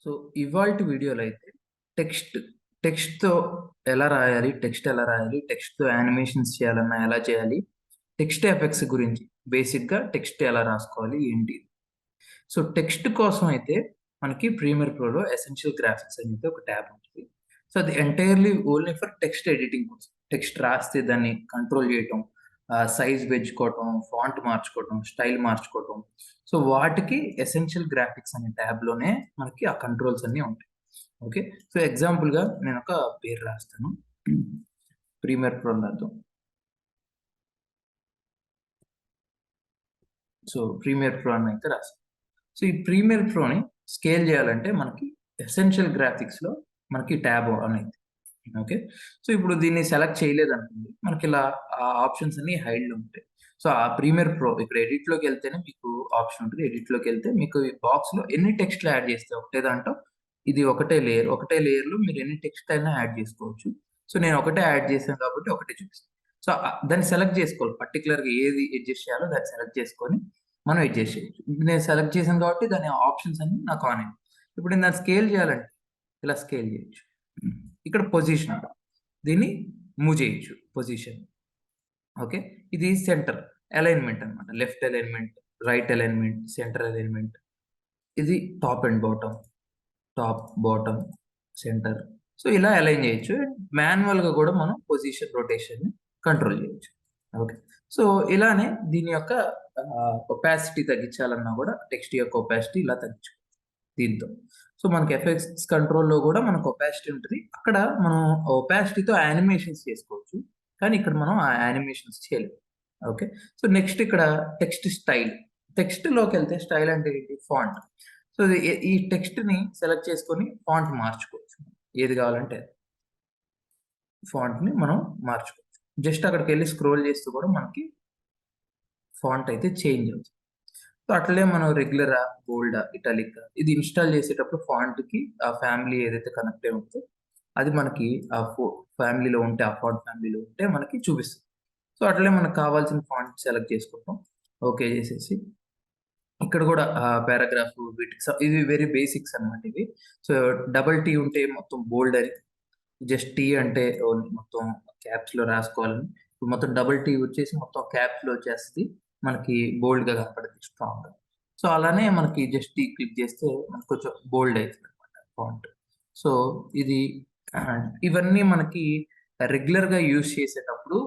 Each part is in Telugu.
సో ఇవాల్టి వీడియోలో అయితే టెక్స్ట్ టెక్స్ట్‌తో ఎలా రాయాలి? టెక్స్ట్‌తో యానిమేషన్స్ చేయాలన్నా ఎలా చేయాలి? టెక్స్ట్ ఎఫెక్ట్స్ గురించి బేసిక్‌గా టెక్స్ట్ ఎలా రాసుకోవాలి? ఏంటి? సో టెక్స్ట్ కోసం అయితే మనకి ప్రీమియర్ ప్రోలో ఎసెన్షియల్ గ్రాఫిక్స్ అనేది ఒక ట్యాబ్ ఉంటుంది. సో అది entirely only for text editing కోసం. టెక్స్ట్ రాస్తే దాన్ని కంట్రోల్ చేయటం, సైజ్ పెంచుకోవటం, ఫాంట్ మార్చుకోవటం, స్టైల్ మార్చుకోవటం. సో వాటికి ఎసెన్షియల్ గ్రాఫిక్స్ అనే ట్యాబ్‌లోనే మనకి ఆ కంట్రోల్స్ అన్నీ ఉంటాయి. ఓకే. సో ఎగ్జాంపుల్‌గా నేనొక పేరు రాస్తాను. ప్రీమియర్ ప్రో రాద్దాం. సో ప్రీమియర్ ప్రో అని అయితే రాసాను. సో ఈ ప్రీమియర్ ప్రోని స్కేల్ చేయాలంటే మనకి ఎసెన్షియల్ గ్రాఫిక్స్‌లో మనకి ట్యాబ్ అనేది. ఓకే. సో ఇప్పుడు దీన్ని సెలెక్ట్ చేయలేదనుకోండి, మనకిలా ఆ ఆప్షన్స్ అన్నీ హైడ్‌లో ఉంటాయి. సో ఆ ప్రీమియర్ ప్రో ఇక్కడ ఎడిట్‌లోకెళ్తేనే మీకు ఆప్షన్ ఉంటది. ఎడిట్‌లోకెళ్తే మీకు ఈ బాక్స్‌లో ఎన్ని టెక్స్ట్‌లు యాడ్ చేస్తే ఒకటే దాంట్లో ఇది ఒకటే లేయర్. ఒకటే లేయర్‌లో మీరు ఎన్ని టెక్స్ట్ అయినా యాడ్ చేసుకోవచ్చు. సో నేను ఒకటే యాడ్ చేశాను కాబట్టి ఒకటే చూపిస్తాను. సో దాన్ని సెలెక్ట్ చేసుకోవాలి. పర్టిక్యులర్‌గా ఏది అడ్జస్ట్ చేయాలో దాన్ని సెలెక్ట్ చేసుకొని మనం అడ్జస్ట్ చేయొచ్చు. ఇప్పుడు నేను సెలెక్ట్ చేశాను కాబట్టి దాని ఆప్షన్స్ అన్నీ నాకు ఆన్ అయ్యాయి. ఇప్పుడు నేను దాన్ని స్కేల్ చేయాలంటే ఇలా స్కేల్ చేయొచ్చు. ఇక్కడ పొజిషన్ దీన్ని మూవ్ చేయొచ్చు పొజిషన్. ఓకే. ఇది సెంటర్ అలైన్‌మెంట్ అన్నమాట. Left alignment, right alignment, centre alignment. ఇది top and bottom, bottom, centre. So ఇలా అలైన్ చేయొచ్చు. మాన్యువల్‌గా కూడా మనం పొజిషన్, రొటేషన్‌ని కంట్రోల్ చేయొచ్చు. ఓకే. సో ఇలానే దీని యొక్క ఒపాసిటీ తగ్గించాలన్నా కూడా టెక్స్ట్ యొక్క ఒపాసిటీ ఇలా తగ్గించుకోవచ్చు దీంతో. సో మనకి ఎఫెక్ట్స్ కంట్రోల్‌లో కూడా మనకు ఒపాసిటీ ఉంటది. అక్కడ మనం ఒపాసిటీతో యానిమేషన్స్ చేసుకోవచ్చు. కానీ ఇక్కడ మనం ఆ యానిమేషన్స్ చేయలేము. ఓకే. సో నెక్స్ట్ ఇక్కడ టెక్స్ట్ స్టైల్. టెక్స్ట్‌లోకెళ్తే స్టైల్ అంటే ఏంటి? ఫాంట్. సో ఈ టెక్స్ట్‌ని సెలెక్ట్ చేసుకొని ఫాంట్ మార్చుకోవచ్చు. ఏది కావాలంటే అది. ఫాంట్‌ని మనం మార్చుకోవచ్చు. జస్ట్ అక్కడికెళ్లి స్క్రోల్ చేస్తూ కూడా మనకి ఫాంట్ అయితే చేంజ్ అవుతుంది. సో అట్లనే మనం రెగ్యులరా, బోల్డా, ఇటాలికా ఇది ఇన్‌స్టాల్ చేసేటప్పుడు ఫాంట్‌కి ఆ ఫ్యామిలీ ఏదైతే కనెక్ట్ అయి ఉంటదో అది మనకి ఆ ఫ్యామిలీలో ఉంటే, ఆ ఫాంట్ ఫ్యామిలీలో ఉంటే మనకి చూపిస్తుంది. సో అట్లనే మనకు కావాల్సిన ఫాంట్ సెలెక్ట్ చేసుకుంటాం. ఓకే చేసేసి ఇక్కడ కూడా పారాగ్రాఫ్ వీటికి ఇవి వెరీ బేసిక్స్ అన్నమాట ఇవి. సో డబుల్ టీ ఉంటే మొత్తం బోల్డ్ అని, జస్ట్ టీ అంటే ఓన్లీ మొత్తం క్యాప్స్‌లో రాసుకోవాలని. ఇప్పుడు మొత్తం డబుల్ టీ వచ్చేసి మొత్తం క్యాప్స్‌లో వచ్చేస్తది. మనకి బోల్డ్‌గా కనపడుద్ది స్ట్రాంగ్‌గా. సో అలానే మనకి జస్ట్ టీ క్లిక్ చేస్తే మనకు కొంచెం బోల్డ్ అయితదన్నమాట ఫాంట్. సో ఇది ఇవన్నీ మనకి రెగ్యులర్‌గా యూజ్ చేసేటప్పుడు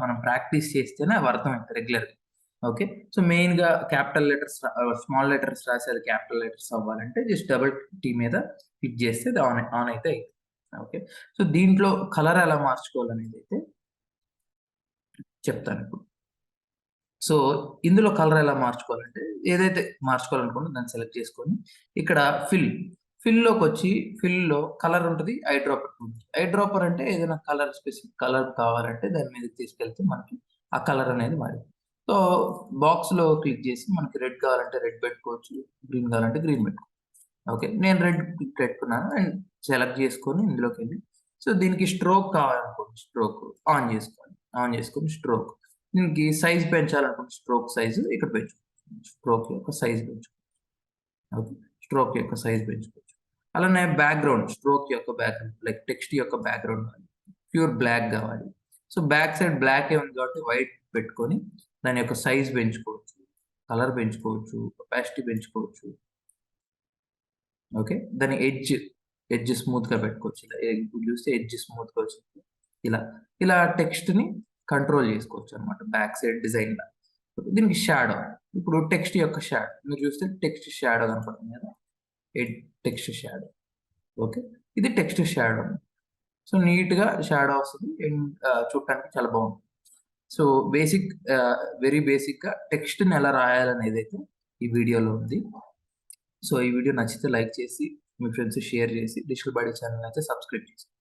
మనం ప్రాక్టీస్ చేస్తేనే అవి అర్థమవుతాయి రెగ్యులర్‌గా. ఓకే. సో మెయిన్‌గా క్యాపిటల్ లెటర్స్ స్మాల్ లెటర్స్ రాసి అది క్యాపిటల్ లెటర్స్ అవ్వాలంటే జస్ట్ డబుల్ టీ మీద క్లిక్ చేస్తే అది ఆన్ అయితే అయితది. ఓకే. సో దీంట్లో కలర్ ఎలా మార్చుకోవాలనేదైతే చెప్తానిప్పుడు. సో ఇందులో కలర్ ఎలా మార్చుకోవాలంటే ఏదైతే మార్చుకోవాలనుకున్నో దాన్ని సెలెక్ట్ చేసుకొని ఇక్కడ ఫిల్‌లోకొచ్చి ఫిల్‌లో కలర్ ఉంటది. ఐ డ్రాపర్ ఉంటది. ఐ డ్రాపర్ అంటే ఏదైనా కలర్ స్పెసిఫిక్ కలర్ కావాలంటే దాని మీదకి తీసుకెళ్తే మనకి ఆ కలర్ అనేది మారిపోతుంది. సో బాక్స్‌లో క్లిక్ చేసి మనకి రెడ్ కావాలంటే రెడ్ పెట్టుకోవచ్చు. గ్రీన్ కావాలంటే గ్రీన్ పెట్టుకోవచ్చు. ఓకే. నేను రెడ్ పెట్టుకున్నాను అండ్ సెలెక్ట్ చేసుకొని ఇందులోకెళ్ళి సో దీనికి స్ట్రోక్ కావాలనుకోండి స్ట్రోక్ ఆన్ చేసుకోవాలి. ఆన్ చేసుకొని స్ట్రోక్. దీనికి సైజ్ పెంచాలనుకుంటే స్ట్రోక్ సైజ్ ఇక్కడ పెంచుకోవచ్చు. స్ట్రోక్ యొక్క సైజ్ పెంచుకోవచ్చు. ఓకే. స్ట్రోక్ యొక్క సైజ్ పెంచుకోవచ్చు. అలానే బ్యాక్‌గ్రౌండ్ స్ట్రోక్ యొక్క బ్యాక్‌గ్రౌండ్ లైక్ టెక్స్ట్ యొక్క బ్యాక్‌గ్రౌండ్ కావాలి. ప్యూర్ బ్లాక్ కావాలి. సో బ్యాక్ సైడ్ బ్లాకే ఉంది కాబట్టి వైట్ పెట్టుకొని దాని యొక్క సైజ్ పెంచుకోవచ్చు. కలర్ పెంచుకోవచ్చు. ఒపాసిటీ పెంచుకోవచ్చు. ఓకే. దాని ఎడ్జ్ స్మూత్‌గా పెట్టుకోవచ్చు. ఇలా ఇప్పుడు చూస్తే ఎడ్జ్ స్మూత్‌గా వచ్చింది. ఇలా. ఇలా టెక్స్ట్‌ని కంట్రోల్ చేసుకోవచ్చనమాట. బ్యాక్ సైడ్ డిజైన్‌లా. దీనికి షాడో. ఇప్పుడు టెక్స్ట్ యొక్క షాడో. మీరు చూస్తే టెక్స్ట్ షాడో కనపడుతుంది కదా! ఎడ్ టెక్స్ట్ షాడో. ఓకే. ఇది టెక్స్ట్ షాడో. సో నీట్‌గా షాడో వస్తది. అండ్ చూడటానికి చాలా బాగుంటుంది. సో వెరీ బేసిక్‌గా టెక్స్ట్‌ని ఎలా రాయాలనేదైతే ఈ వీడియోలో ఉంది. సో ఈ వీడియో నచ్చితే లైక్ చేసి, మీ ఫ్రెండ్స్‌కి షేర్ చేసి, డిజిటల్ బడి ఛానెల్‌ని అయితే సబ్స్క్రైబ్ చేసుకోండి.